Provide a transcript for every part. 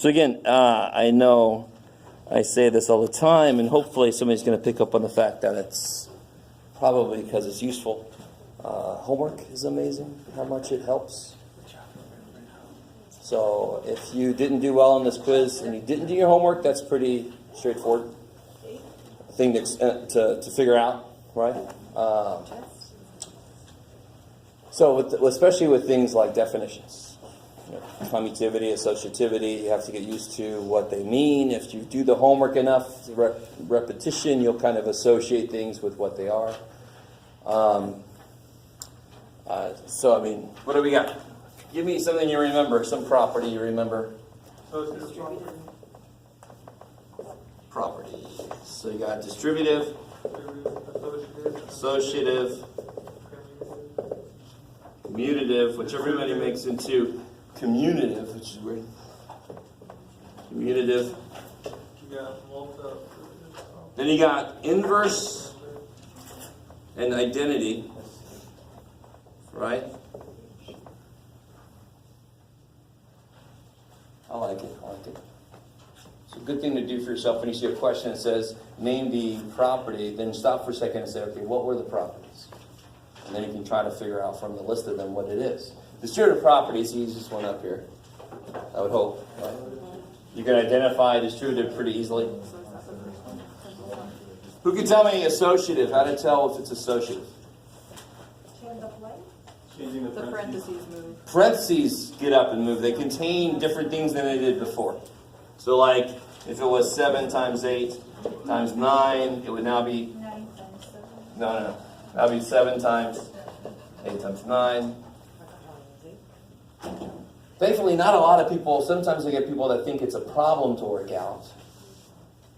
So again, I know I say this all the time, and hopefully somebody's going to pick up on the fact that it's probably because it's useful. Homework is amazing, how much it helps. So if you didn't do well on this quiz and you didn't do your homework, that's pretty straightforward thing to figure out, right? Especially with things like definitions. Commutativity, associativity, you have to get used to what they mean. If you do the homework enough, repetition, you'll kind of associate things with what they are. What do we got? Give me something you remember, some property you remember. Property. So you got distributive, associative, commutative, which everybody makes into commutative, which is weird. Commutative. Then you got inverse and identity, right? I like it. It's a good thing to do for yourself when you see a question that says, name the property, then stop for a second and say, okay, what were the properties? And then you can try to figure out from the list of them what it is. Distributive property is the easiest one up here, I would hope, right? You can identify distributive pretty easily. Who can tell me associative? How to tell if it's associative? Changing the parentheses move. Parentheses get up and move. They contain different things than they did before. So like, if it was 7 times 8 times 9, it would now be... 9 times 7. No. That would be 7 times 8 times 9. Thankfully, not a lot of people, sometimes I get people that think it's a problem to work out.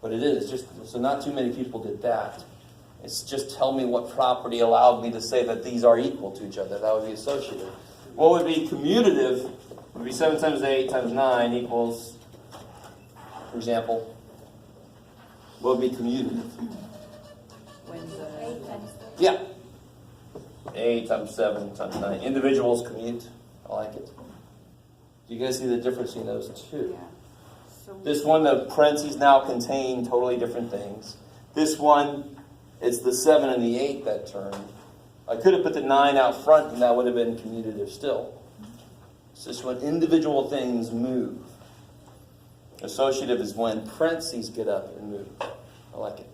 But it is. So not too many people did that. It's just tell me what property allowed me to say that these are equal to each other. That would be associative. What would be commutative would be 7 times 8 times 9 equals, for example, what would be commutative? Yeah. 8 times 7 times 9. Individuals commute. I like it. Do you guys see the difference in those two? Yeah. So This one, the parentheses now contain totally different things. This one, it's the 7 and the 8 that turn. I could have put the 9 out front and that would have been commutative still. It's just when individual things move. Associative is when parentheses get up and move. I like it.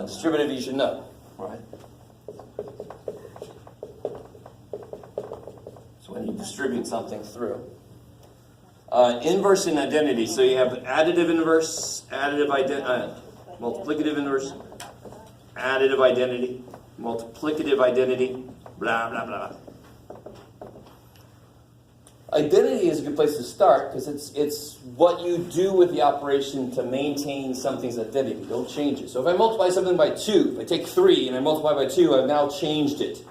Distributive you should know, right? So when you distribute something through. Inverse and identity. So you have additive inverse, multiplicative inverse, additive identity, multiplicative identity, blah, blah, blah. Identity is a good place to start because it's what you do with the operation to maintain something's identity. Don't change it. So if I multiply something by 2, if I take 3 and I multiply by 2, I've now changed it.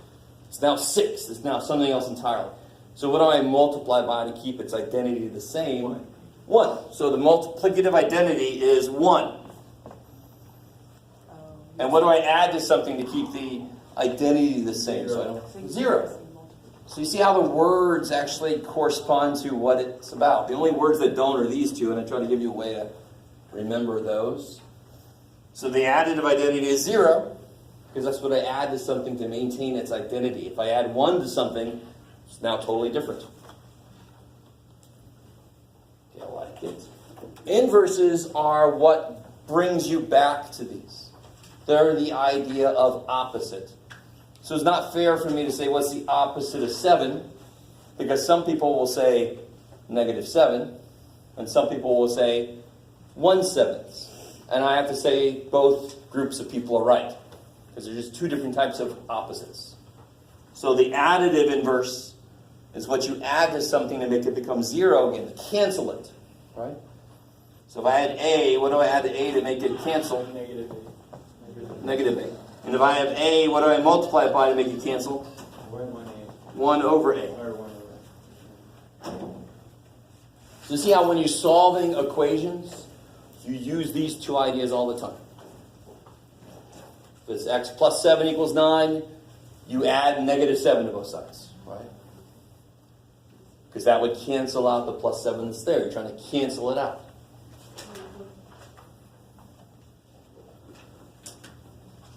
It's now 6. It's now something else entirely. So what do I multiply by to keep its identity the same? 1. So the multiplicative identity is 1. And what do I add to something to keep the identity the same? So I don't, 0. So you see how the words actually correspond to what it's about. The only words that don't are these two, and I try to give you a way to remember those. So the additive identity is 0, because that's what I add to something to maintain its identity. If I add 1 to something, it's now totally different. Okay, I like it. Inverses are what brings you back to these. They're the idea of opposite. So it's not fair for me to say what's the opposite of 7, because some people will say -7, and some people will say 1/7. And I have to say both groups of people are right, because they're just two different types of opposites. So the additive inverse is what you add to something to make it become 0 again, to cancel it, right? So if I add A, what do I add to A to make it cancel? Negative A. And if I have A, what do I multiply it by to make it cancel? 1 over A. So you see how when you're solving equations, you use these two ideas all the time. If it's x plus 7 equals 9, you add -7 to both sides, right? Because that would cancel out the plus 7 that's there. You're trying to cancel it out.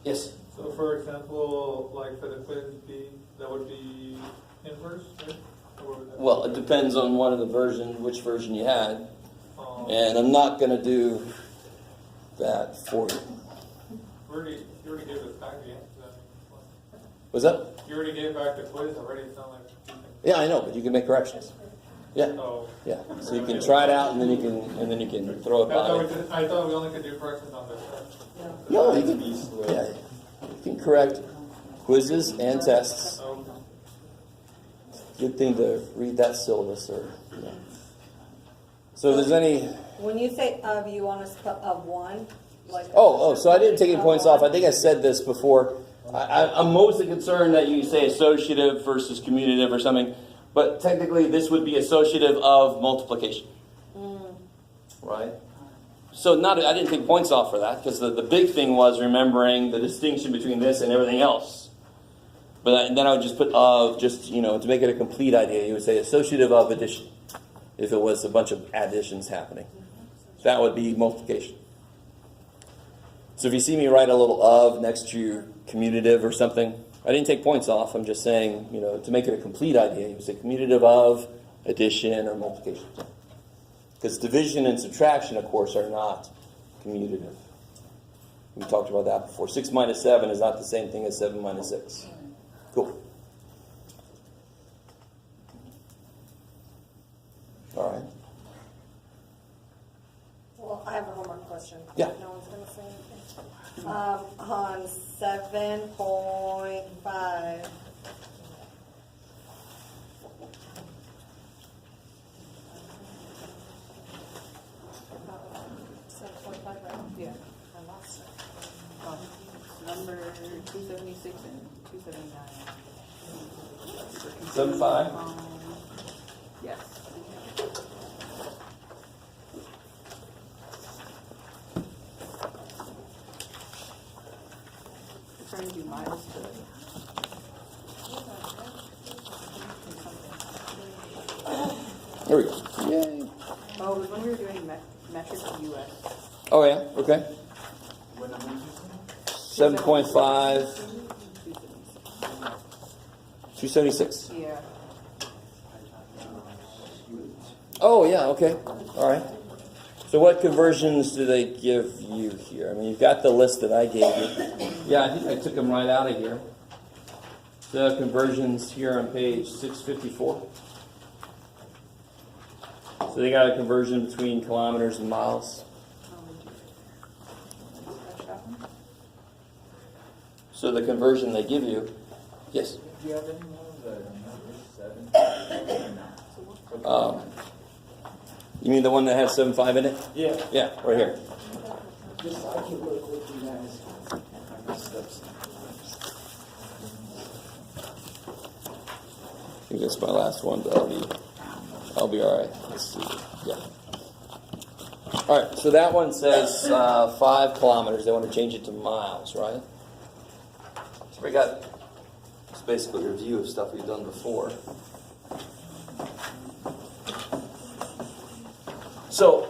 Yes? So for example, like for the quiz B, that would be inverse, right? Or would that be- Well, it depends on which version you had. And And I'm not going to do that for you. you already gave us back the answer. Was that? You already gave back the quiz already. It's not like you can. Yeah, I know, but you can make corrections. Yeah, Oh. yeah. So you can try it out, and then you can throw it by. I thought we only could do corrections on the test. No, you can. Yeah, you can correct quizzes and tests. Oh. Good thing to read that syllabus, or. Yeah. So if there's any. When you say of, you want us to put of one? Like So I didn't take any points off. I think I said this before. I'm mostly concerned that you say associative versus commutative or something, but technically this would be associative of multiplication. Right? So I didn't take points off for that, because the big thing was remembering the distinction between this and everything else. But then I would just put of, just, to make it a complete idea, you would say associative of addition, if it was a bunch of additions happening. That would be multiplication. So if you see me write a little of next to commutative or something, I didn't take points off. I'm just saying, to make it a complete idea, you would say commutative of addition or multiplication. Because division and subtraction, of course, are not commutative. We talked about that before. 6 minus 7 is not the same thing as 7 minus 6. Cool. All right. Well, I have a homework question. Yeah. No one's going to say anything. On 7.5. Yeah. I lost it. Number 276 and 279. 7.5. Yes. Trying to do miles to Here we go. Yay. Oh, it was when we were doing metric US. Oh, yeah. Okay. 7.5. 276. Yeah. Oh, yeah. Okay. All right. So what conversions do they give you here? I mean, you've got the list that I gave you. Yeah, I think I took them right out of here. The conversions here on page 654. So they got a conversion between kilometers and miles. So the conversion they give you, yes? Do you have any more of the numbers? 7? You mean the one that has 7.5 in it? Yeah. Yeah, right here. Just I can look with you guys. I messed up some. I think that's my last one, but I'll be all right. Let's see. Yeah. All right. So that one says 5 kilometers. They want to change it to miles, right? So we got. It's basically a review of stuff we've done before. So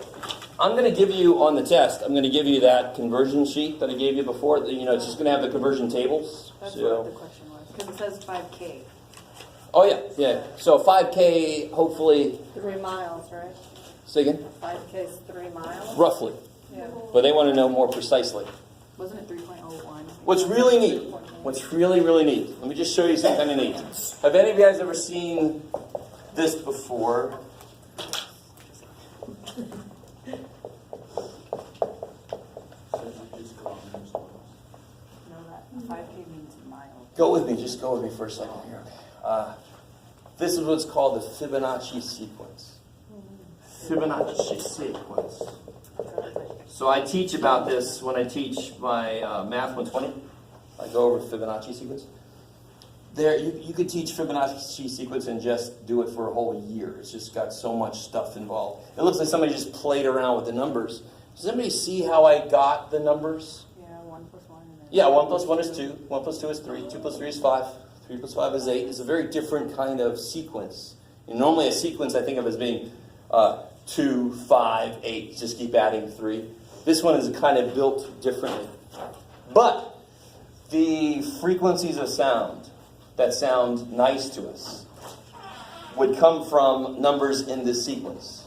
I'm going to give you on the test. I'm going to give you that conversion sheet that I gave you before. It's just going to have the conversion tables. That's So. what the question was. Because it says 5K. Oh yeah. So 5K, hopefully. 3 miles, right? Say again. 5K is 3 miles? Roughly. Yeah. But they want to know more precisely. Wasn't it 3.01? What's really neat, what's really, really neat, let me just show you something kind of neat. Have any of you guys ever seen this before? No, that 5K means miles. Go with me, just go with me for a second here. This is what's called the Fibonacci sequence. Fibonacci sequence. So I teach about this when I teach my Math 120. I go over Fibonacci sequence. There, you could teach Fibonacci sequence and just do it for a whole year. It's just got so much stuff involved. It looks like somebody just played around with the numbers. Does anybody see how I got the numbers? Yeah, 1 plus 1. And then Yeah, 1 plus 1 is 2. 1 plus 2 is 3. 2 plus 3 is 5. 3 plus 5 is 8. It's a very different kind of sequence. And normally a sequence I think of as being 2, 5, 8, just keep adding 3. This one is kind of built differently. But the frequencies of sound that sound nice to us would come from numbers in this sequence.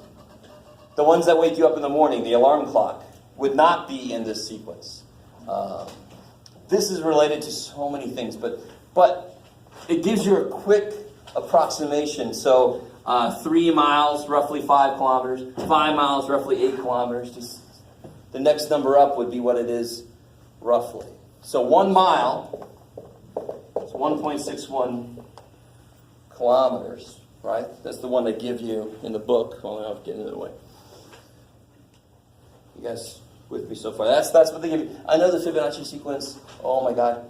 The ones that wake you up in the morning, the alarm clock, would not be in this sequence. This is related to so many things, but it gives you a quick approximation. So 3 miles, roughly 5 kilometers. 5 miles, roughly 8 kilometers. Just the next number up would be what it is roughly. So 1 mile is 1.61 kilometers, right? That's the one they give you in the book. Well, I'm getting in the way. You guys with me so far? That's what they give you. I know the Fibonacci sequence. Oh my God.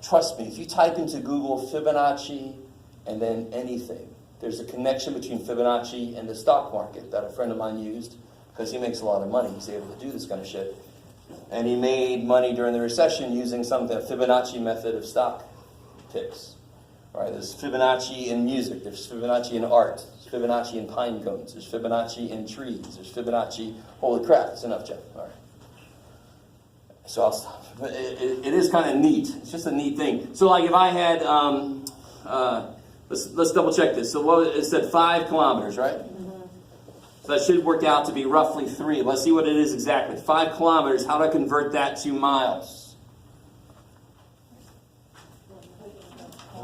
Trust me, if you type into Google Fibonacci and then anything, there's a connection between Fibonacci and the stock market that a friend of mine used because he makes a lot of money. He's able to do this kind of shit. And he made money during the recession using the Fibonacci method of stock picks. All right, there's Fibonacci in music. There's Fibonacci in art. There's Fibonacci in pine cones. There's Fibonacci in trees. There's Fibonacci. Holy crap, it's enough, Jeff. All right. So I'll stop. But it is kind of neat. It's just a neat thing. So like if I had, let's double check this. So it said 5 kilometers, right? So that should work out to be roughly 3. Let's see what it is exactly. 5 kilometers, how do I convert that to miles?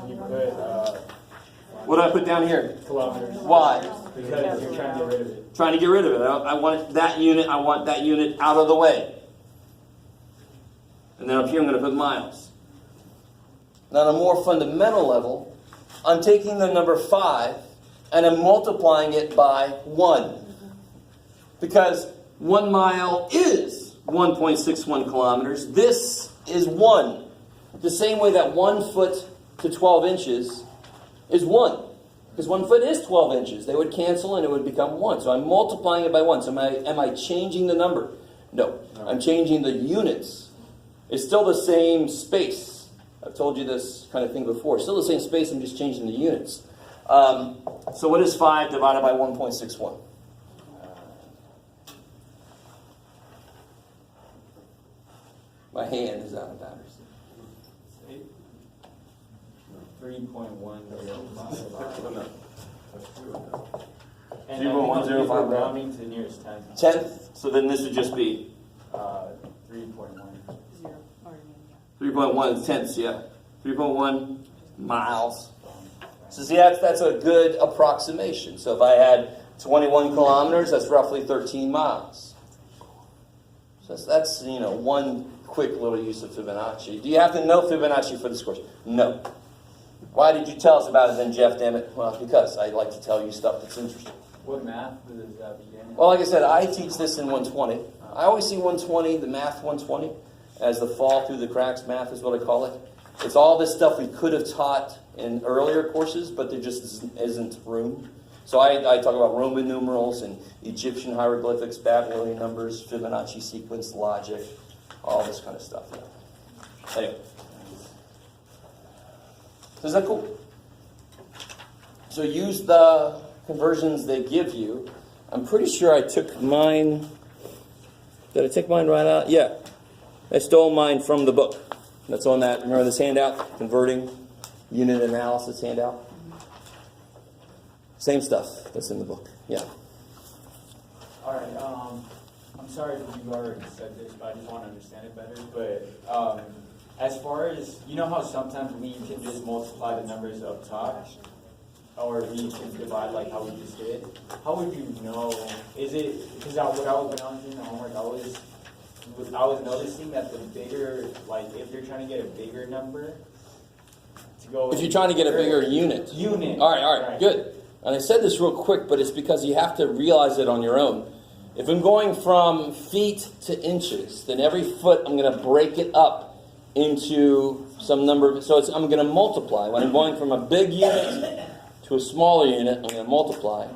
You put What do I put down here? kilometers. Why? Because you're trying to get rid of it. Trying to get rid of it. I want that unit out of the way. And then up here I'm going to put miles. Now on a more fundamental level, I'm taking the number 5 and I'm multiplying it by 1. Because 1 mile is 1.61 kilometers. This is 1. The same way that 1 foot to 12 inches is 1. Because 1 foot is 12 inches. They would cancel and it would become 1. So I'm multiplying it by 1. So am I changing the number? No. I'm changing the units. It's still the same space. I've told you this kind of thing before. It's still the same space. I'm just changing the units. So what is 5 divided by 1.61? My hand is out of batteries. 3.105. And 3.105 rounding to the nearest 10. 10th. So then this would just be 3.1. 3.1 tenths, yeah. 3.1 miles. So see, that's a good approximation. So if I had 21 kilometers, that's roughly 13 miles. So that's one quick little use of Fibonacci. Do you have to know Fibonacci for this course? No. Why did you tell us about it then, Jeff, damn it? Well, because I like to tell you stuff that's interesting. What math does that begin? Well, like I said, I teach this in 120. I always see 120, the math 120, as the fall through the cracks math is what I call it. It's all this stuff we could have taught in earlier courses, but there just isn't room. So I talk about Roman numerals and Egyptian hieroglyphics, Babylonian numbers, Fibonacci sequence, logic, all this kind of stuff. Anyway. So is that cool? So use the conversions they give you. I'm pretty sure I took mine. Did I take mine right out? Yeah. I stole mine from the book. That's on that. Remember this handout? Converting unit analysis handout? Same stuff that's in the book. Yeah. All right. I'm sorry if you already said this, but I just want to understand it better. But as far as, you know how sometimes we can just multiply the numbers up top? Or we can divide like how we just did? How would you know? Is it, because when I was doing the homework, I was noticing that the bigger, like if you're trying to get a bigger number, to go. If you're trying to get a bigger unit. All right, good. And I said this real quick, but it's because you have to realize it on your own. If I'm going from feet to inches, then every foot I'm going to break it up into some number. So I'm going to multiply. When I'm going from a big unit to a smaller unit, I'm going to multiply.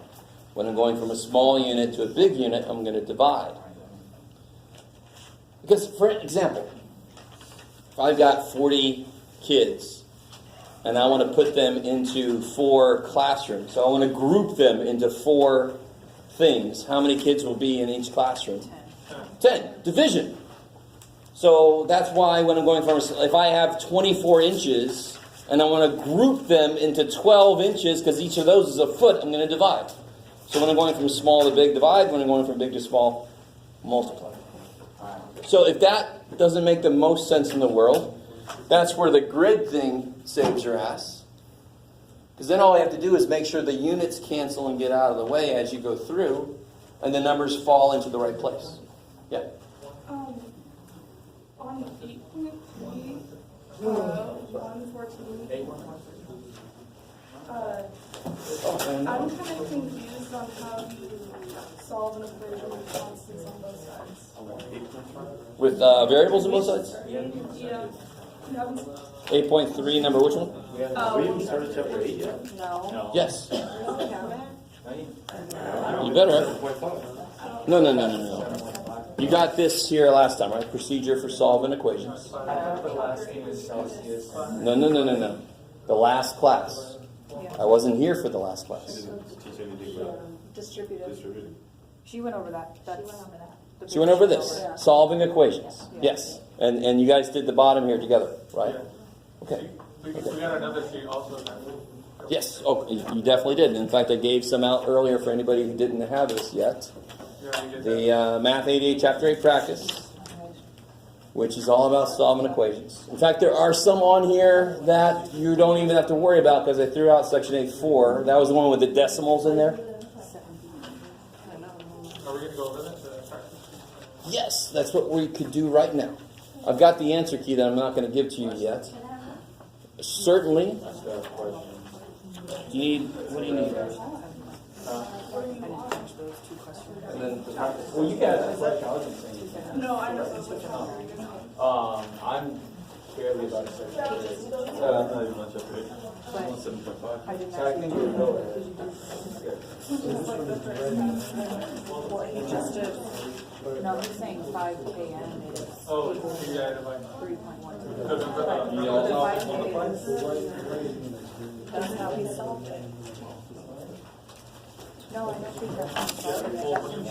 When I'm going from a small unit to a big unit, I'm going to divide. Because, for example, if I've got 40 kids and I want to put them into 4 classrooms. So I want to group them into 4 things. How many kids will be in each classroom? 10. Division. So that's why when I'm going from, if I have 24 inches and I want to group them into 12 inches because each of those is a foot, I'm going to divide. So when I'm going from small to big, divide. When I'm going from big to small, multiply. So if that doesn't make the most sense in the world, that's where the grid thing saves your ass. Because then all you have to do is make sure the units cancel and get out of the way as you go through, and the numbers fall into the right place. Yeah? On 8.3, 114, I'm kind of confused on how you solve an equation with constants on both sides. With variables on both sides? Yeah. 8.3, number which one? We haven't started chapter 8 yet. No. Yes. We don't have it. You better have. No. You got this here last time, right? Procedure for solving equations. I have the last name is Celsius. No. The last class. I wasn't here for the last class. Distributive. She went over that. She went over this. Solving equations. Yes. And you guys did the bottom here together, right? Okay. We got another sheet also. Yes. Oh, you definitely did. In fact, I gave some out earlier for anybody who didn't have this yet. Yeah, we did The Math 88 Chapter 8 practice, which is all about solving equations. In fact, there are some on here that you don't even have to worry about because I threw out section 8.4. That was the one with the decimals in there. Are we going to go over that? Yes, that's what we could do right now. I've got the answer key that I'm not going to give to you yet. Certainly. That's the question. Do you need, what do you need? And then well, you guys, that's like I was saying. No, I know. I'm barely about to start chapter 8. But I didn't So I can do it lower. No, he's saying 5KM is Oh, yeah, divide. 3.1. That's how we solved it. No, I don't think that's how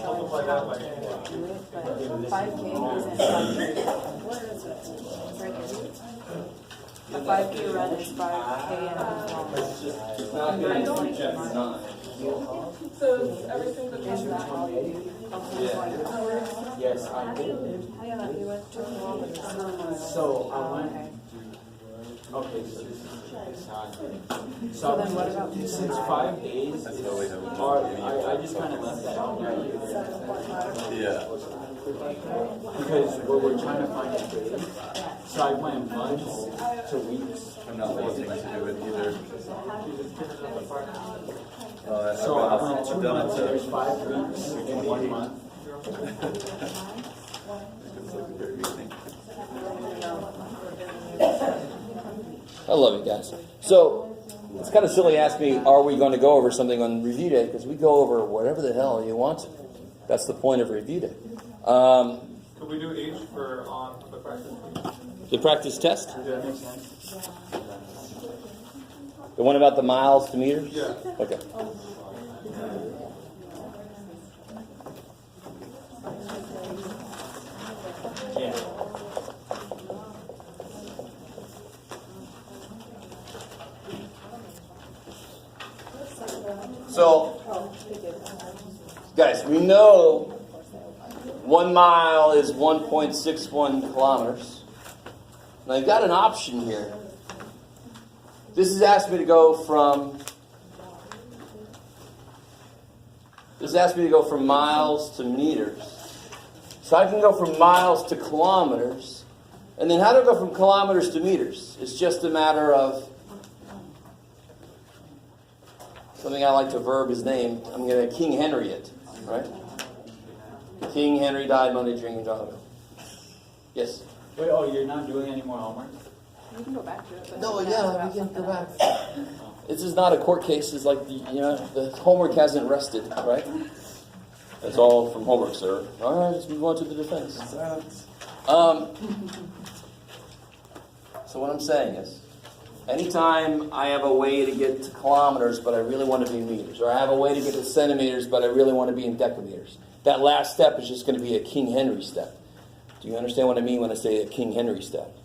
Multiply that by 5K isn't 5K. Where is it? It's right here. A 5K run is 5KM as well. So everything that Is that all you do? Yes, I did. Yeah, you went 2 kilometers. So I went. Okay, so this is time. So then what about since 5 days, I just kind of left that out right here. Yeah. Because we're trying to find a grade. So I went months to weeks. I'm not wanting to do it either. So I went 2 months, there's 5 weeks in 1 month. I love you guys. So it's kind of silly to ask me, are we going to go over something on review day? Because we go over whatever the hell you want to. That's the point of review day. Could we do H for on the practice? The practice test? Does that make sense? The one about the miles to meters? Yeah. Okay. Yeah. So, guys, we know 1 mile is 1.61 kilometers. Now, you've got an option here. This has asked me to go from miles to meters. So I can go from miles to kilometers. And then how do I go from kilometers to meters? It's just a matter of something I like to verb his name. I'm going to King Henry it, right? King Henry died Monday during John. Yes? Wait, oh, you're not doing any more homework? We can go back to it. But No, then yeah, ask we can about go back. something This is not a court case. It's like, the homework hasn't rested, right? That's all from homework, sir. All right, let's move on to the defense. So what I'm saying is, Anytime I have a way to get to kilometers, but I really want to be in meters, or I have a way to get to centimeters, but I really want to be in decameters, that last step is just going to be a King Henry step. Do you understand what I mean when I say a King Henry step?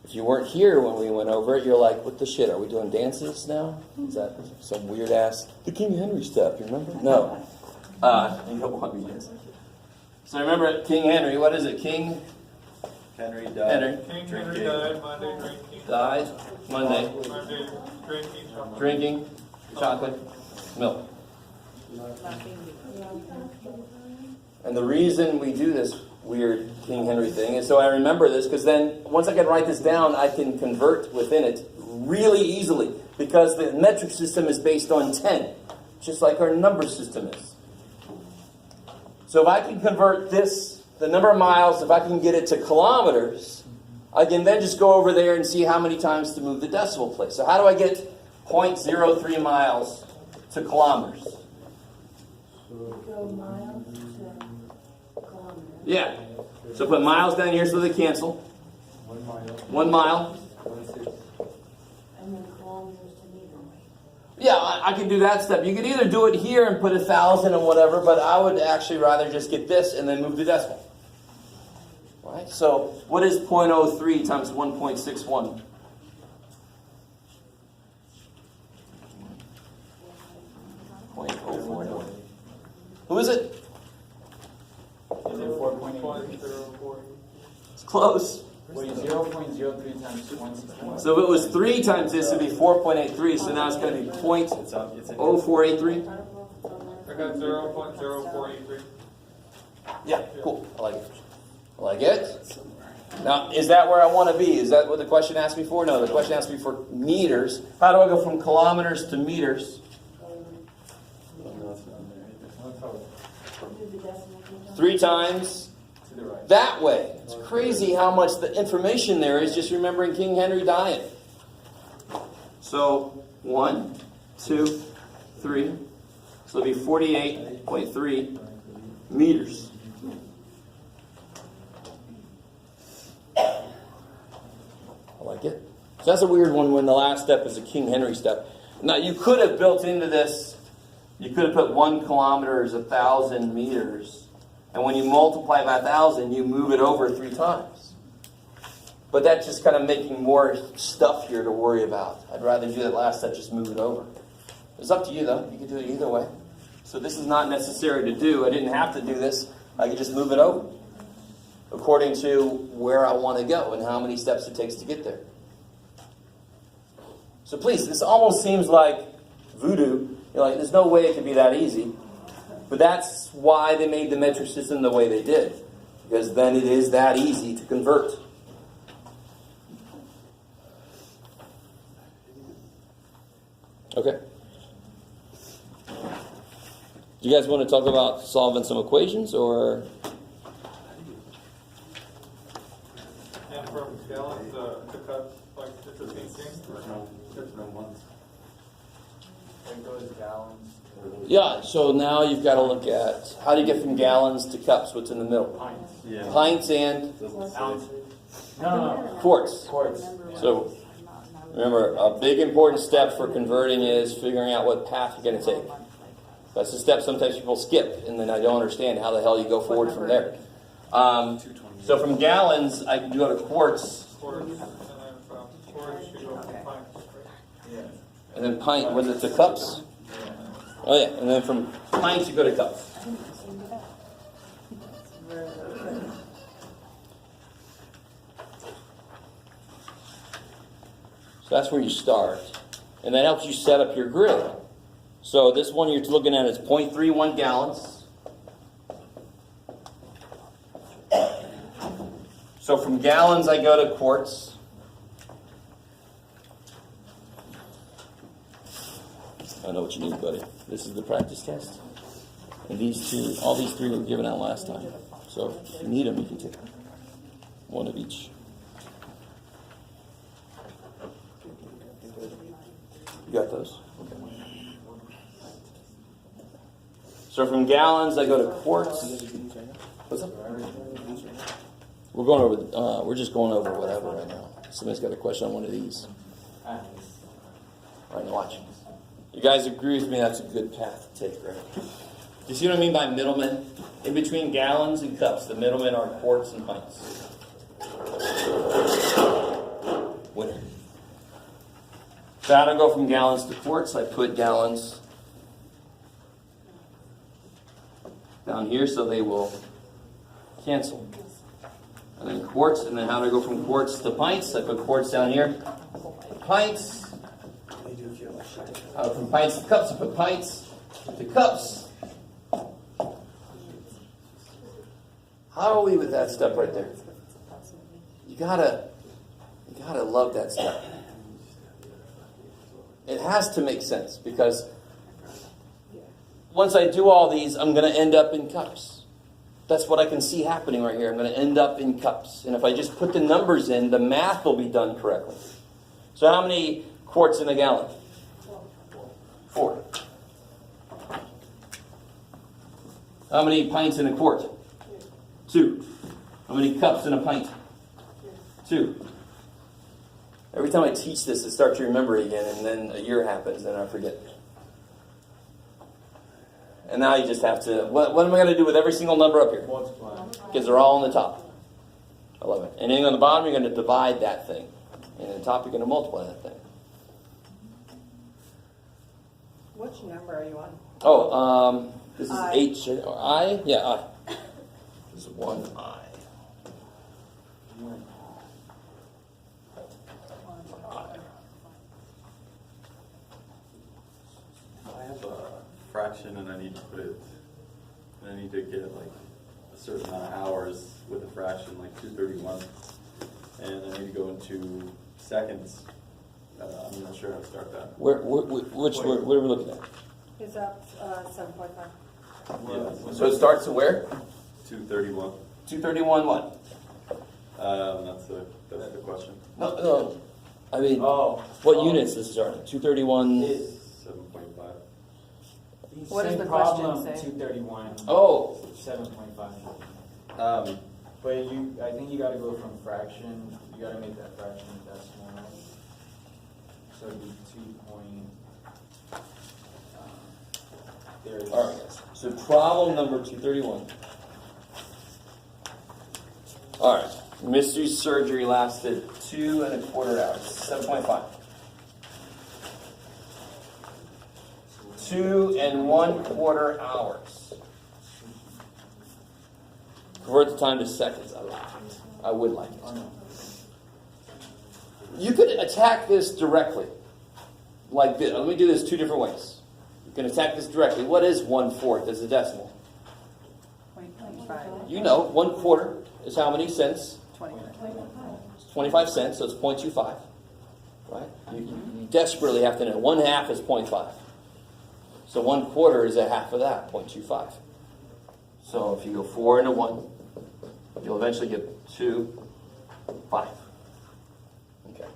If you weren't here when we went over it, you're like, what the shit? Are we doing dances now? Is that some weird ass, the King Henry step, you remember? No. You don't want me dancing. So remember King Henry, what is it? King Henry died. Henry. King Henry died, Monday drinking. Died Monday. Monday drinking. Drinking chocolate milk. And the reason we do this weird King Henry thing is so I remember this, because then once I can write this down, I can convert within it really easily, because the metric system is based on 10, just like our number system is. So if I can convert this, the number of miles, if I can get it to kilometers, I can then just go over there and see how many times to move the decimal place. So how do I get 0.03 miles to kilometers? Go miles to kilometers. Yeah. So put miles down here so they cancel. 1 mile. And then kilometers to meter. Yeah, I can do that step. You could either do it here and put 1,000 and whatever, but I would actually rather just get this and then move the decimal. Right? So what is 0.03 times 1.61? Who is it? Is it 4.83? 0.04. It's close. Wait, 0.03 times 161? So if it was 3 times this, it would be 4.83. So now it's going to be 0.0483. I got 0.0483. Yeah, cool. I like it. I like it. Now, is that where I want to be? Is that what the question asked me for? No, the question asked me for meters. How do I go from kilometers to meters? 3 times To the right. that way. It's crazy how much the information there is just remembering King Henry dying. So 1, 2, 3. So it'll be 48.3 meters. I like it. So that's a weird one when the last step is a King Henry step. Now you could have built into this, you could have put 1 kilometer is 1,000 meters. And when you multiply by 1,000, you move it over 3 times. But that's just kind of making more stuff here to worry about. I'd rather do that last step, just move it over. It's up to you though. You can do it either way. So this is not necessary to do. I didn't have to do this. I could just move it over according to where I want to go and how many steps it takes to get there. So please, this almost seems like voodoo. You're like, there's no way it could be that easy. But that's why they made the metric system the way they did. Because then it is that easy to convert. Okay. Do you guys want to talk about solving some equations, or? And from gallons to cups, like it's the same thing. It goes gallons. Yeah, so now you've got to look at how do you get from gallons to cups, what's in the middle? Pints. Yeah. Pints and Ounces. No. quarts. Quarts. So remember, a big important step for converting is figuring out what path you're going to take. That's the step sometimes people skip, and then I don't understand how the hell you go forward from there. So from gallons, I can go to quarts, Quarts, and then from quarts you go to pints. Yeah. and then pint, was it to cups? Oh yeah, and then from pints you go to cups. So that's where you start. And that helps you set up your grid. So this one you're looking at is 0.31 gallons. So from gallons I go to quarts. I know what you need, buddy. This is the practice test. And these two, all these 3 were given out last time. So if you need them, you can take one of each. You got those? Okay. So from gallons, I go to quarts. What's up? We're going over. We're just going over whatever right now. Somebody's got a question on one of these. All right, now watch. You guys agree with me that's a good path to take, right? You see what I mean by middlemen? In between gallons and cups, the middlemen are quarts and pints. Winner. So how do I go from gallons to quarts? I put gallons down here so they will cancel. And then quarts, and then how do I go from quarts to pints? I put quarts down here. Pints. From pints to cups, I put pints to cups. How are we with that step right there? You gotta love that step. It has to make sense because once I do all these, I'm going to end up in cups. That's what I can see happening right here. I'm going to end up in cups. And if I just put the numbers in, the math will be done correctly. So how many quarts in a gallon? 4. How many pints in a quart? 2. How many cups in a pint? 2. Every time I teach this, I start to remember it again, and then a year happens, and I forget. And now you just have to, what am I going to do with every single number up here? Multiply. Because they're all on the top. I love it. And then on the bottom, you're going to divide that thing. And on the top, you're going to multiply that thing. Which number are you on? Oh, this is I. H. I? Yeah, I. This is 1 I. I have a fraction and I need to put it, and I need to get like a certain amount of hours with a fraction, like 231, and I need to go into seconds. I'm not sure how to start that. What are we looking at? Is up 7.5. Yeah, So it starts at where? 231. 231 what? That's the question. No. I mean, Oh. what units does it start at? 231. 7.5. What does Same the problem, question say? 231. Oh. 7.5. But I think you got to go from fraction. You got to make that fraction decimal. So it'd be 2 point. There it is. All right, guys. So problem number 231. All right. Mystery surgery lasted 2.25 hours. 7.5. 2.25 hours. Convert the time to seconds. I like it. I would like it. You could attack this directly. Like this. Let me do this 2 different ways. You can attack this directly. What is 1/4 as a decimal? 0.5. You know, 1/4 is how many cents? 25 cents, so it's 0.25. Right? You desperately have to know. 1/2 is 0.5. So 1/4 is a half of that, 0.25. So if you go 4 into 1, you'll eventually get 2, 5. Okay.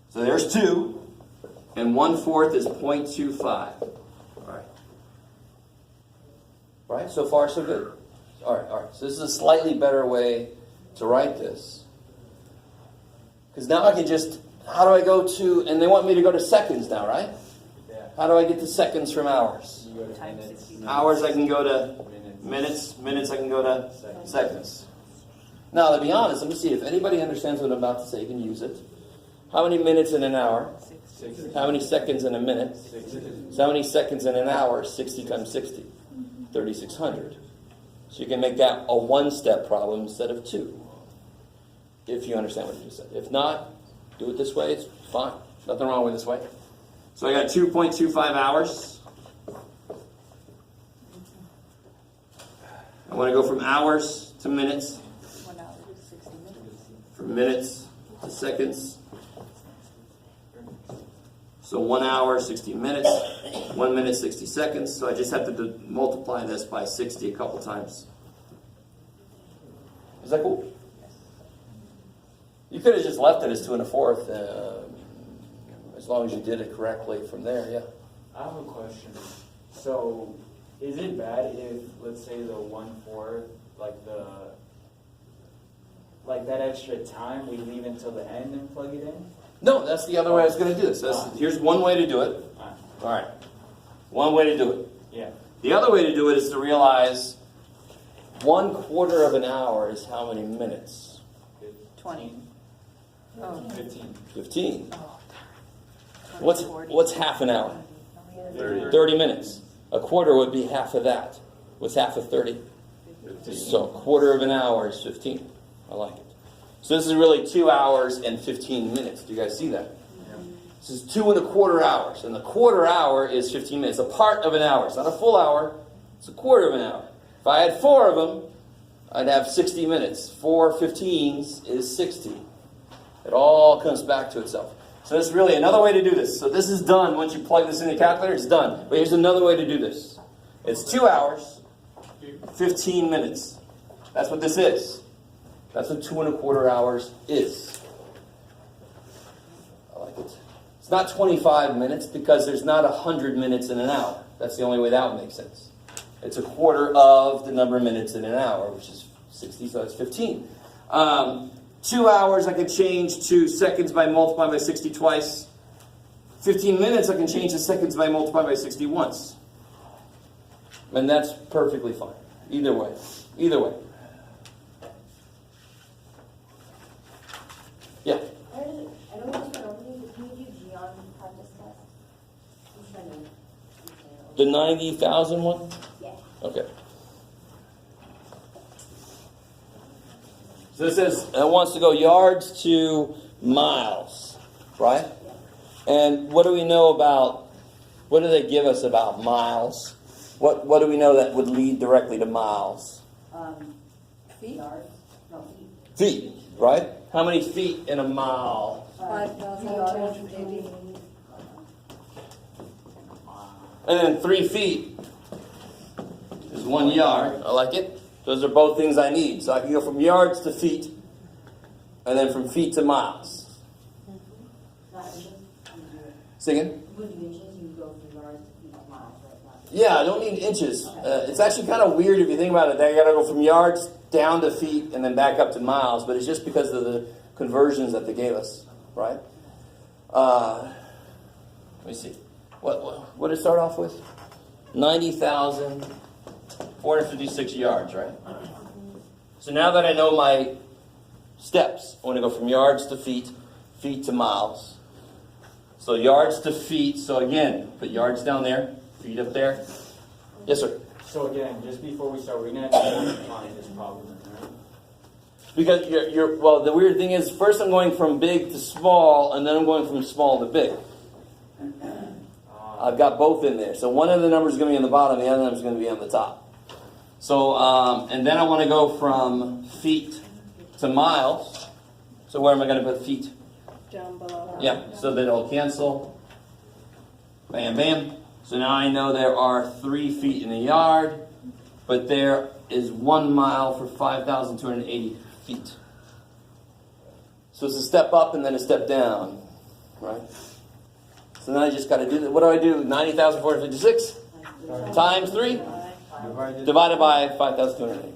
So there's 2, and 1/4 is 0.25. All right. Right? So far, so good. All right. So this is a slightly better way to write this. Because now I can just, how do I go to, and they want me to go to seconds now, right? Yeah. How do I get to seconds from hours? You go to Times minutes. 60. Hours I can go to Minutes. minutes I can go to seconds. Now, to be honest, let me see if anybody understands what I'm about to say, you can use it. How many minutes in an hour? 60. How many seconds in a minute? 60. So how many seconds in an hour? 60 times 60. 3,600. So you can make that a 1-step problem instead of 2. If you understand what you just said. If not, do it this way. It's fine. Nothing wrong with this way. So I got 2.25 hours. I want to go from hours to minutes. 1 hour, 60 minutes. From minutes to seconds. So 1 hour, 60 minutes. 1 minute, 60 seconds. So I just have to multiply this by 60 a couple times. Is that cool? You could have just left it as 2 1/4, as long as you did it correctly from there, yeah. I have a question. So, is it bad if, let's say, the 1/4, like like that extra time, we leave until the end and plug it in? No, that's the other way I was going to do this. Here's one way to do it. All right. One way to do it. Yeah. The other way to do it is to realize 1/4 of an hour is how many minutes? 20. Oh. 15. 15. Oh. What's half an hour? 30. 30 minutes. A quarter would be half of that. What's half of 30? 15. So 1/4 of an hour is 15. I like it. So this is really 2 hours and 15 minutes. Do you guys see that? This is 2 1/4 hours. And the 1/4 hour is 15 minutes. A part of an hour. It's not a full hour. It's a 1/4 of an hour. If I had 4 of them, I'd have 60 minutes. 4 15s is 60. It all comes back to itself. So that's really another way to do this. So this is done. Once you plug this in the calculator, it's done. But here's another way to do this. It's 2 hours, 15 minutes. That's what this is. That's what 2 1/4 hours is. I like it. It's not 25 minutes because there's not 100 minutes in an hour. That's the only way that would make sense. It's 1/4 of the number of minutes in an hour, which is 60, so that's 15. 2 hours I can change to seconds by multiplying by 60 twice. 15 minutes I can change to seconds by multiplying by 60 once. And that's perfectly fine. Either way. Either way. Yeah. I don't know what's opening, but can you do Geon practice test? I'm trying to. The 90,000 one? Yeah. Okay. So it says it wants to go yards to miles, right? And what do we know about, what do they give us about miles? What do we know that would lead directly to miles? Feet? Yards? No, feet. Feet, right? How many feet in a mile? 5,280. And then 3 feet is 1 yard. I like it. Those are both things I need. So I can go from yards to feet, and then from feet to miles. Not inches? Say again? You would do inches, you would go from yards to feet to miles, right? Not- Yeah, I don't need inches. It's actually kind of weird if you think about it. I got to go from yards down to feet and then back up to miles, but it's just because of the conversions that they gave us, right? Let me see. What did it start off with? 90,456 yards, right? So now that I know my steps, I want to go from yards to feet, feet to miles. So yards to feet. So again, put yards down there, feet up there. Yes, sir. So again, just before we start, we're going to have to define this problem, right? Because well, the weird thing is, first I'm going from big to small, and then I'm going from small to big. I've got both in there. So one of the numbers is going to be on the bottom, the other number is going to be on the top. So, and then I want to go from feet to miles. So where am I going to put feet? Down below. Yeah, so that it'll cancel. Bam, bam. So now I know there are 3 feet in a yard, but there is 1 mile for 5,280 feet. So it's a step up and then a step down, right? So now I just got to do that. What do I do? 90,456 times 3 divided by 5,280.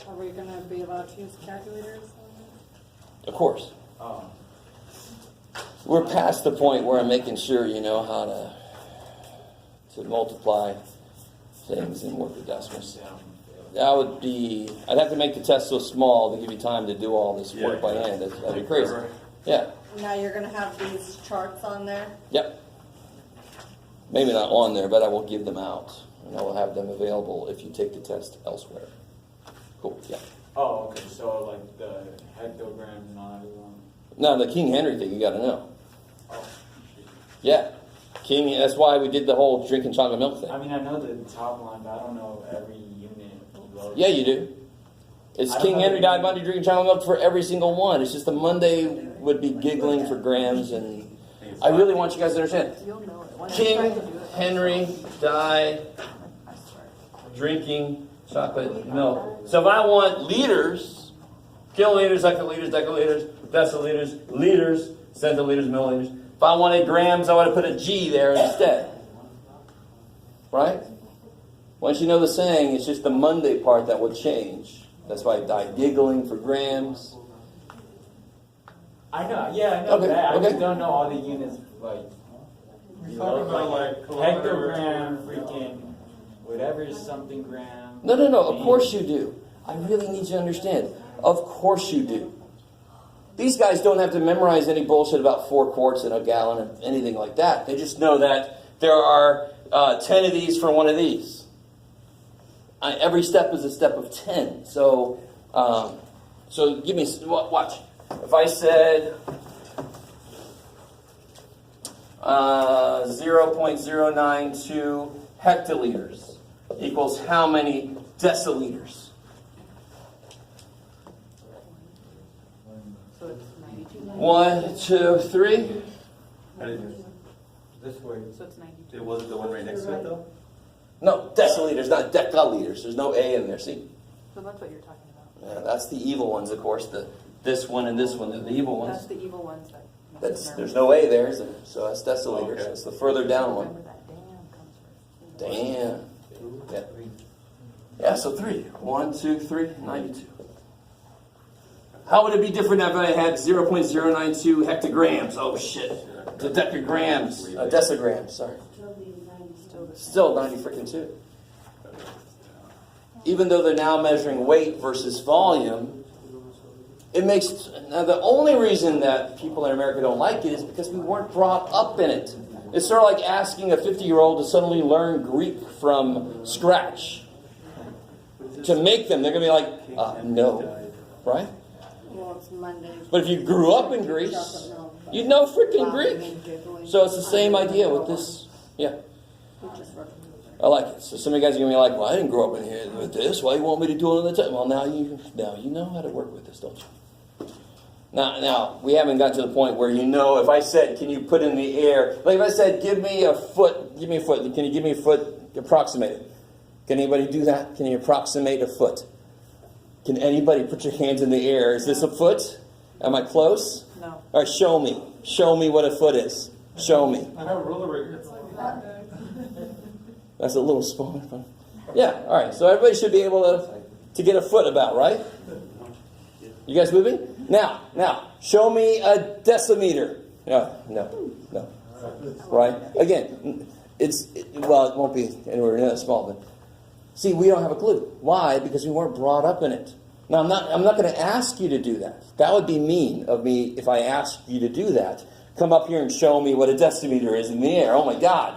Are we going to be allowed to use calculators? Of course. Oh. We're past the point where I'm making sure you know how to multiply things and work with decimals. That would be, I'd have to make the test so small to give you time to do all this work by hand. That'd be crazy. Yeah. Now you're going to have these charts on there? Yep. Maybe not on there, but I will give them out. And I will have them available if you take the test elsewhere. Cool, yeah. Oh, okay. So like the hectograms and all that. Now, the King Henry thing, you got to know. Yeah. King, that's why we did the whole drinking chocolate milk thing. I mean, I know the top line, but I don't know every unit. Yeah, you do. It's King Henry died Monday drinking chocolate milk for every single one. It's just the Monday would be giggling for grams, and I really want you guys to understand. King Henry died drinking chocolate milk. So if I want liters, kiloliters, hectoliters, deciliters, deciliters, liters, centiliters, milliliters. If I wanted grams, I would have put a G there instead. Right? Once you know the saying, it's just the Monday part that will change. That's why I died giggling for grams. I know, yeah, I know Okay, that. I okay. just don't know all the units, like, We're you talking know, about like kilometer. hectogram, freaking, whatever is something gram. No, of course you do. I really need you to understand. Of course you do. These guys don't have to memorize any bullshit about 4 quarts in a gallon or anything like that. They just know that there are 10 of these for one of these. Every step is a step of 10. So give me, watch. If I said 0.092 hectoliters equals how many deciliters? So it's 92. 1, 2, 3. This way. So it's 92. It wasn't the one right next to it though? No, deciliters, not decaliters. There's no A in there. See? So that's what you're talking about. Yeah, that's the evil ones, of course. This one and this one are the evil That's ones. the evil ones that. There's no A there, is there? So that's deciliters. Okay. That's the further down one. Remember that damn comes first. Damn. Yeah. Yeah, so 3. 1, 2, 3, 92. How would it be different if I had 0.092 hectograms? Oh shit. The decagrams. Decigrams, sorry. Still 90 freaking 2. Even though they're now measuring weight versus volume, it makes... Now, the only reason that people in America don't like it is because we weren't brought up in it. It's sort of like asking a 50-year-old to suddenly learn Greek from scratch. To make them, they're going to be like, no. Right? Well, it's Monday. But if you grew up in Greece, you'd know freaking Greek. So it's the same idea with this. Yeah. I like it. So some of you guys are going to be like, well, I didn't grow up in here with this. Why do you want me to do it all the time? Well, now you know how to work with this, don't you? Now, we haven't got to the point where you know, if I said, can you put in the air, like if I said, give me a foot, can you give me a foot, approximate it? Can anybody do that? Can you approximate a foot? Can anybody put your hands in the air? Is this a foot? Am I close? No. All right, show me. Show me what a foot is. Show me. I have a ruler right here. That's a little smaller. But yeah, all right. So everybody should be able to get a foot about, right? You guys with me? Now, show me a decimeter. No. Right? Again, it won't be anywhere near that small, but see, we don't have a clue. Why? Because we weren't brought up in it. Now, I'm not going to ask you to do that. That would be mean of me if I asked you to do that. Come up here and show me what a decimeter is in the air. Oh my God.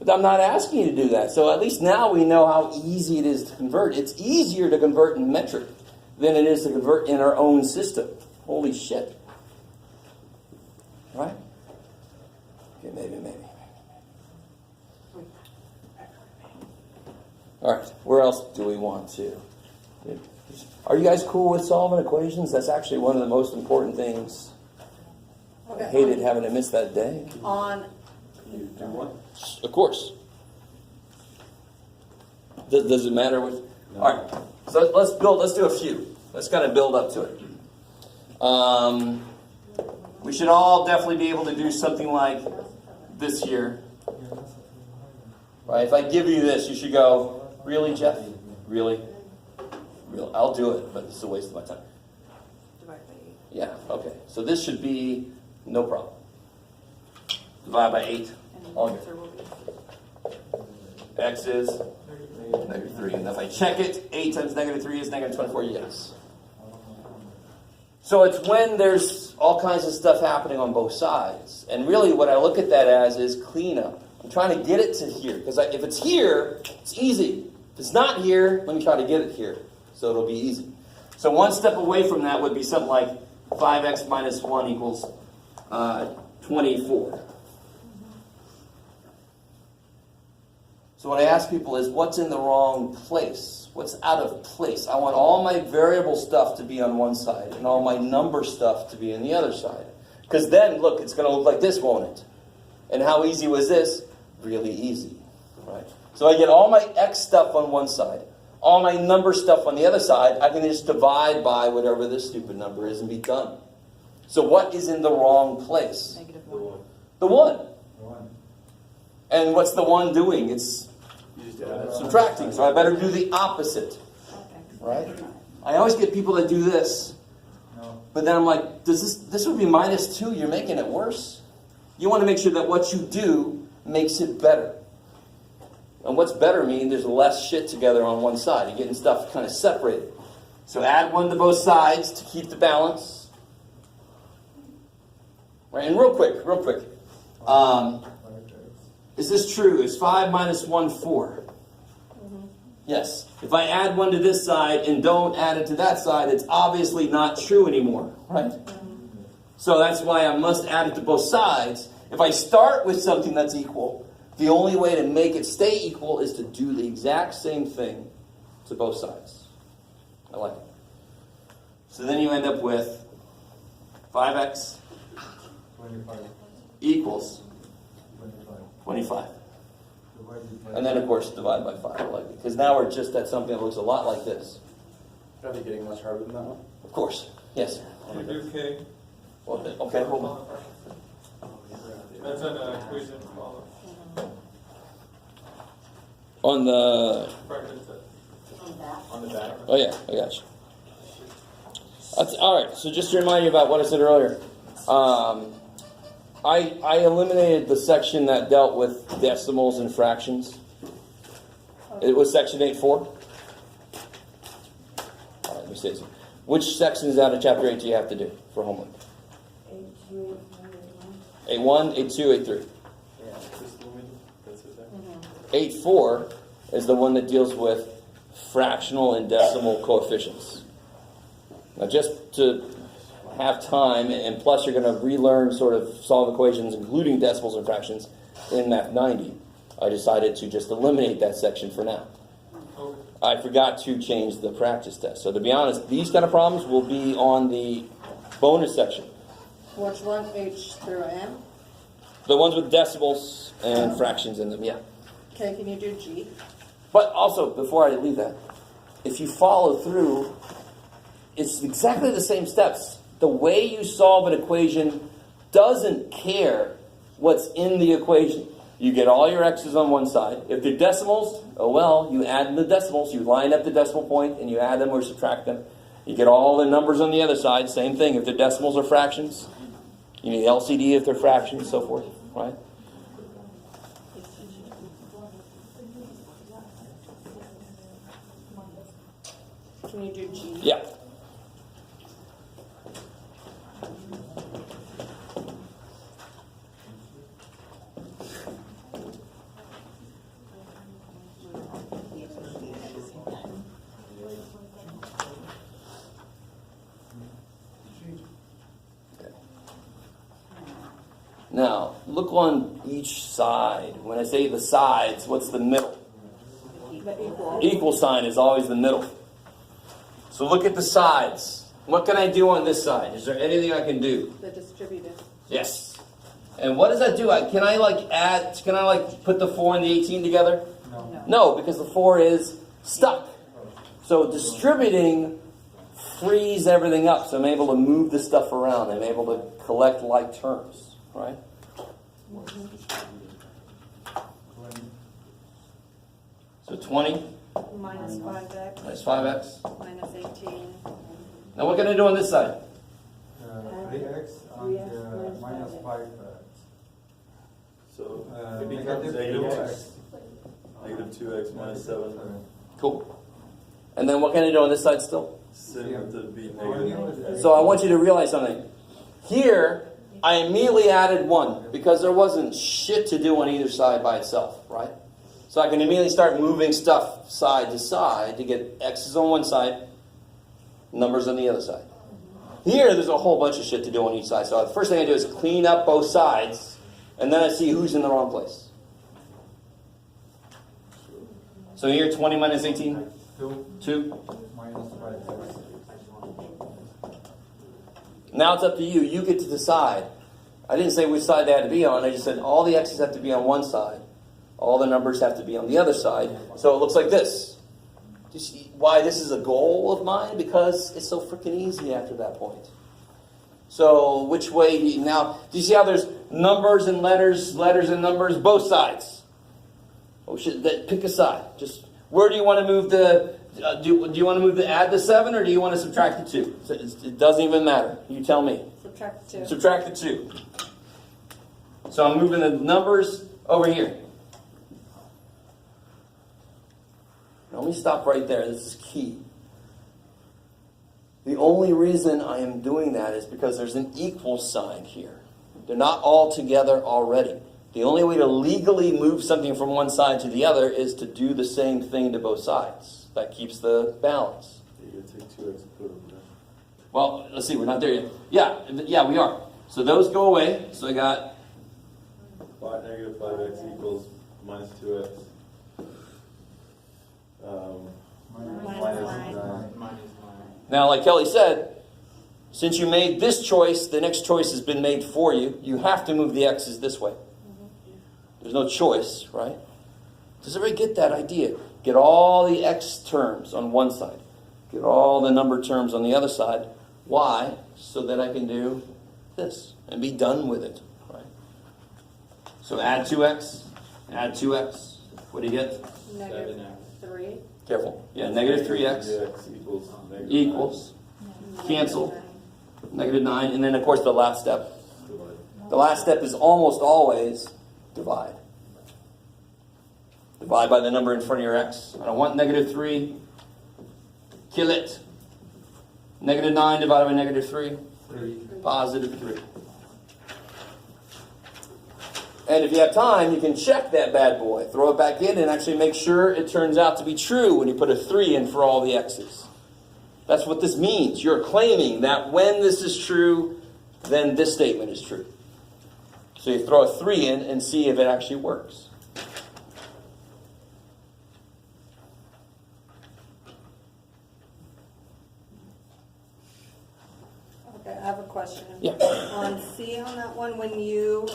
But I'm not asking you to do that. So at least now we know how easy it is to convert. It's easier to convert in metric than it is to convert in our own system. Holy shit. Right? Okay, maybe. All right, where else do we want to? Are you guys cool with solving equations? That's actually one of the most important things. I hated having to miss that day. On, Do what? Of course. Does it matter what? No. All right, so let's do a few. Let's kind of build up to it. We should all definitely be able to do something like this here. Right? If I give you this, you should go, really, Jeff? Really? I'll do it, but it's a waste of my time. Divided by 8. Yeah, okay. So this should be no problem. Divide by 8. And the All answer will be. X is -3. And if I check it, 8 times -3 is -24, yes. So it's when there's all kinds of stuff happening on both sides. And really what I look at that as is cleanup. I'm trying to get it to here. Because if it's here, it's easy. If it's not here, let me try to get it here. So it'll be easy. So one step away from that would be something like 5x minus 1 equals 24. So what I ask people is, what's in the wrong place? What's out of place? I want all my variable stuff to be on one side and all my number stuff to be on the other side. Because then, look, it's going to look like this, won't it? And how easy was this? Really easy. Right? So I get all my x stuff on one side, all my number stuff on the other side. I can just divide by whatever this stupid number is and be done. So what is in the wrong place? -1. The 1. And what's the 1 doing? It's You just subtracting. So I better do the opposite. Right? I always get people that do this. But then I'm like, this would be -2. You're making it worse. You want to make sure that what you do makes it better. And what's better mean there's less shit together on one side. You're getting stuff kind of separated. So add 1 to both sides to keep the balance. Right, and real quick. Is this true? Is 5 minus 1 4? Yes. If I add 1 to this side and don't add it to that side, it's obviously not true anymore, right? So that's why I must add it to both sides. If I start with something that's equal, the only way to make it stay equal is to do the exact same thing to both sides. I like it. So then you end up with 5x 25. equals 25. 25. Divided by- And then, of course, divide by 5. I like it. Because now we're just at something that looks a lot like this. Are they getting much harder than that one? Of course. Yes. You do K. Well, okay, hold on. That's an equation follow. On the... Practice that. On the back. Oh, yeah. I got you. All right. So just to remind you about what I said earlier. I eliminated the section that dealt with decimals and fractions. It was section 8.4. All right, let me say this. Which sections out of chapter 8 do you have to do for homework? 8.1, 8.2, 8.3. Yeah, just that's it there. 8.4 is the one that deals with fractional and decimal coefficients. Now, just to have time, and plus you're going to relearn sort of solve equations, including decimals and fractions, in Math 90, I decided to just eliminate that section for now. Okay. I forgot to change the practice test. So to be honest, these kind of problems will be on the bonus section. Which one, H through M? The ones with decimals and fractions in them, yeah. Okay, can you do G? But also, before I leave that, if you follow through, it's exactly the same steps. The way you solve an equation doesn't care what's in the equation. You get all your x's on one side. If they're decimals, oh well, you add the decimals. You line up the decimal point and you add them or subtract them. You get all the numbers on the other side. Same thing. If they're decimals or fractions, you need LCD if they're fractions, so forth, right? Can you do G? Yeah. Now, look on each side. When I say the sides, what's the middle? The equal. Equal sign is always the middle. So look at the sides. What can I do on this side? Is there anything I can do? The distributive. Yes. And what does that do? Can I put the 4 and the 18 together? No. No, because the 4 is stuck. So distributing frees everything up. So I'm able to move the stuff around. I'm able to collect like terms, right? So 20 Minus 5x. minus 5x. Minus 18. Now what can I do on this side? 3x and minus 5x. So Uh, it becomes negative negative 2x. Negative 2x minus 7. Cool. And then what can I do on this side still? Sitting with the be negative. So I want you to realize something. Here, I immediately added 1 because there wasn't shit to do on either side by itself, right? So I can immediately start moving stuff side to side to get x's on one side, numbers on the other side. Here, there's a whole bunch of shit to do on each side. So the first thing I do is clean up both sides, and then I see who's in the wrong place. So here, 20 minus 18? 2. Minus 5x. Now it's up to you. You get to decide. I didn't say which side they had to be on. I just said all the x's have to be on one side. All the numbers have to be on the other side. So it looks like this. Do you see why this is a goal of mine? Because it's so freaking easy after that point. So which way do you see how there's numbers and letters and numbers, both sides? Oh shit! Pick a side. Just where do you want to move the? Do you want to move the add the 7 or do you want to subtract the 2? It doesn't even matter. You tell me. Subtract 2. Subtract the 2. So I'm moving the numbers over here. Now, let me stop right there. This is key. The only reason I am doing that is because there's an equal sign here. They're not all together already. The only way to legally move something from one side to the other is to do the same thing to both sides. That keeps the balance. You gotta take 2x and put it over there. Well, let's see. We're not there yet. Yeah, we are. So those go away. So I got Negative 5x equals minus 2x. Minus 9. Now, like Kelly said, since you made this choice, the next choice has been made for you. You have to move the x's this way. There's no choice, right? Does everybody get that idea? Get all the x terms on one side. Get all the number terms on the other side. Why? So that I can do this and be done with it, right? So add 2x, add 2x. What do you get? Negative 3. Careful. Yeah, negative 3x 3x equals negative equals. Cancel. Negative 9. And then, of course, the last step. 9. The last step is almost always divide. Divide by the number in front of your x. I don't want negative 3. Kill it. Negative 9 divided by negative 3. Positive 3. And if you have time, you can check that bad boy. Throw it back in and actually make sure it turns out to be true when you put a 3 in for all the x's. That's what this means. You're claiming that when this is true, then this statement is true. So you throw a 3 in and see if it actually works. Okay, I have a question. Yeah. On C on that one, when you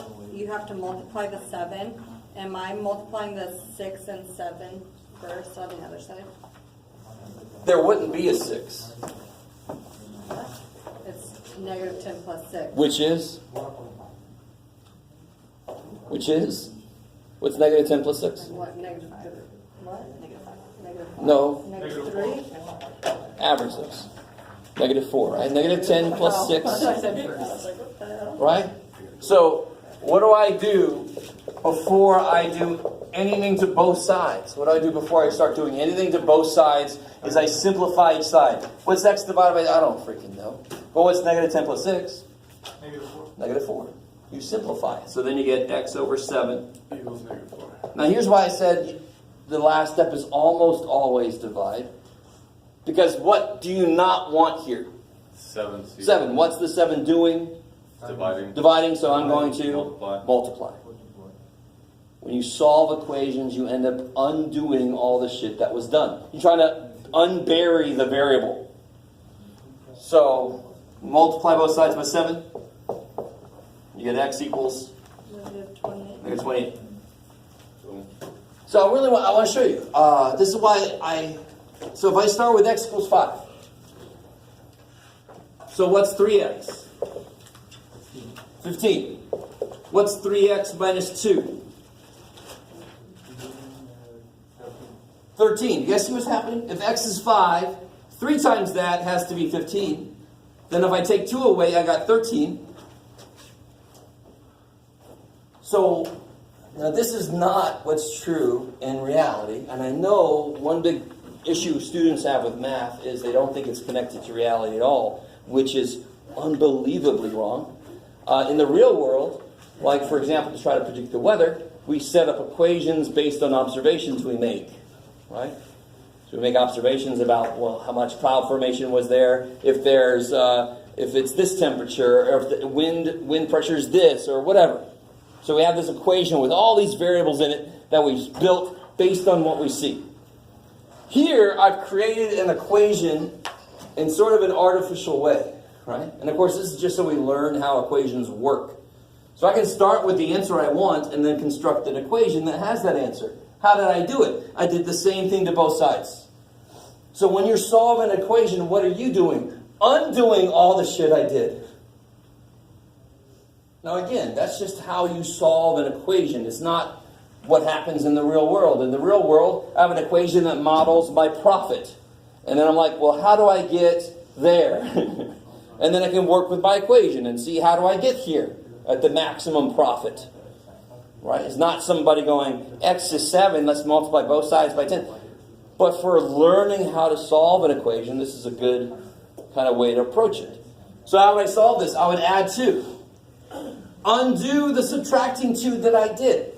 have to multiply the 7, am I multiplying the 6 and 7 first on the other side? There wouldn't be a 6. It's negative 10 plus 6. Which is? Which is? What's negative 10 plus 6? What, negative 3? What? Negative 5. Negative 5. No. Negative 3? Average 6. Negative 4, right? Negative 10 plus 6. Right? So, what do I do before I do anything to both sides? What do I do before I start doing anything to both sides is I simplify each side. What's x divided by? I don't freaking know. But what's negative 10 plus 6? Negative 4. Negative 4. You simplify it. So then you get x over 7. Equals negative 4. Now here's why I said the last step is almost always divide. Because what do you not want here? 7. 7. What's the 7 doing? Dividing. Dividing, so I'm going to Multiply. When you solve equations, you end up undoing all the shit that was done. You're trying to unbury the variable. So, multiply both sides by 7. You get x equals Negative 28. negative 28. Boom. So I want to show you. This is why so if I start with x equals 5. So what's 3x? 15. What's 3x minus 2? 13. You guys see what's happening? If x is 5, 3 times that has to be 15. Then if I take 2 away, I got 13. So, now this is not what's true in reality. And I know one big issue students have with math is they don't think it's connected to reality at all, which is unbelievably wrong. In the real world, like for example, to try to predict the weather, we set up equations based on observations we make, right? So we make observations about, well, how much cloud formation was there, if there's, if it's this temperature, or if the wind pressure is this, or whatever. So we have this equation with all these variables in it that we've built based on what we see. Here, I've created an equation in sort of an artificial way, right? And of course, this is just so we learn how equations work. So I can start with the answer I want and then construct an equation that has that answer. How did I do it? I did the same thing to both sides. So when you're solving an equation, what are you doing? Undoing all the shit I did. Now again, that's just how you solve an equation. It's not what happens in the real world. In the real world, I have an equation that models my profit. And then I'm like, well, how do I get there? And then I can work with my equation and see how do I get here at the maximum profit. Right? It's not somebody going, x is 7, let's multiply both sides by 10. But for learning how to solve an equation, this is a good kind of way to approach it. So how would I solve this? I would add 2. Undo the subtracting 2 that I did.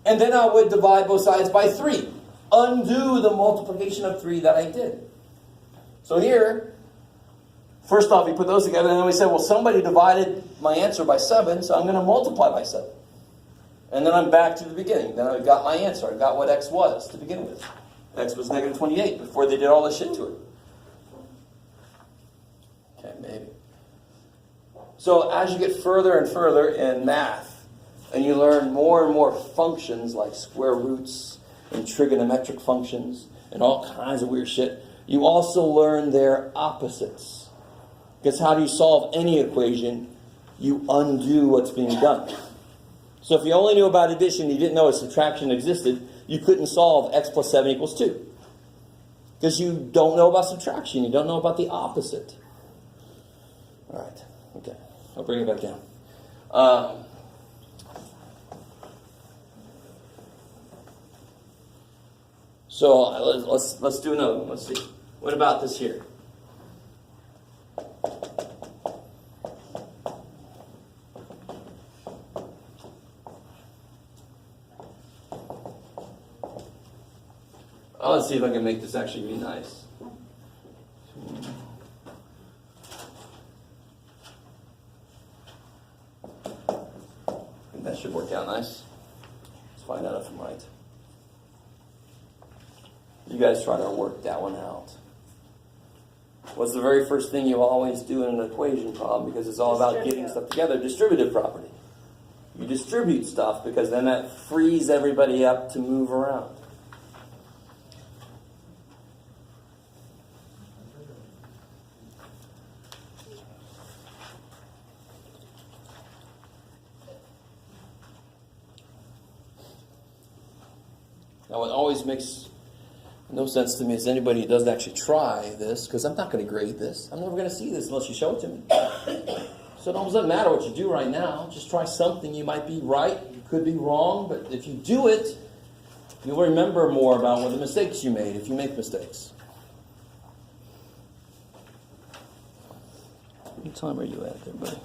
And then I would divide both sides by 3. Undo the multiplication of 3 that I did. So here, first off, we put those together, and then we said, well, somebody divided my answer by 7, so I'm going to multiply by 7. And then I'm back to the beginning. Then I got my answer. I got what x was to begin with. X was negative 28 before they did all this shit to it. Okay, maybe. So as you get further and further in math, and you learn more and more functions like square roots and trigonometric functions and all kinds of weird shit, you also learn their opposites. Because how do you solve any equation? You undo what's being done. So if you only knew about addition, you didn't know a subtraction existed, you couldn't solve x plus 7 equals 2. Because you don't know about subtraction. You don't know about the opposite. All right. Okay. I'll bring it back down. So let's do another one. Let's see. What about this here? Let's see if I can make this actually be nice. I think that should work out nice. Let's find out if I'm right. You guys try to work that one out. What's the very first thing you always do in an equation problem? Because it's all about getting stuff together. Distributive property. You distribute stuff because then that frees everybody up to move around. Now, what always makes no sense to me is anybody who doesn't actually try this, because I'm not going to grade this. I'm never going to see this unless you show it to me. So it almost doesn't matter what you do right now. Just try something. You might be right. You could be wrong. But if you do it, you'll remember more about what the mistakes you made if you make mistakes. What time are you at there, buddy?